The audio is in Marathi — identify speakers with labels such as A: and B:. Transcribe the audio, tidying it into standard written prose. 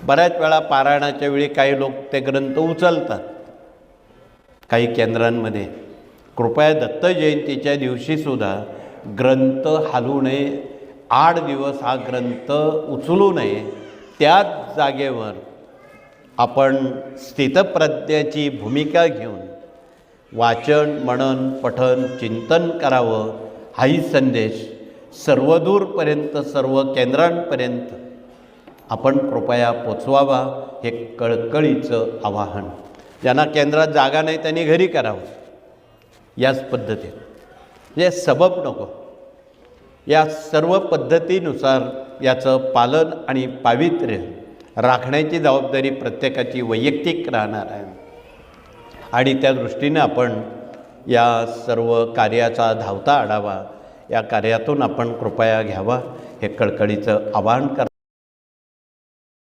A: बऱ्याच वेळा पारायणाच्या वेळी काही लोक ते ग्रंथ उचलतात काही केंद्रांमध्ये. कृपया दत्त जयंतीच्या दिवशीसुद्धा ग्रंथ हलवू नये. 8 दिवस हा ग्रंथ उचलू नये. त्याच जागेवर आपण स्थितप्रज्ञाची भूमिका घेऊन वाचन, मनन, पठन, चिंतन करावं. हाही संदेश सर्वदूरपर्यंत, सर्व केंद्रांपर्यंत आपण कृपया पोचवावा, हे कळकळीचं आवाहन. ज्यांना केंद्रात जागा नाही त्यांनी घरी करावं. याच पद्धतीत म्हणजे सबब नको. या सर्व पद्धतीनुसार याचं पालन आणि पावित्र्य राखण्याची जबाबदारी प्रत्येकाची वैयक्तिक राहणार आहे. आणि त्या दृष्टीने आपण या सर्व कार्याचा धावता आढावा या कार्यातून आपण कृपया घ्यावा, हे कळकळीचं आवाहन कर.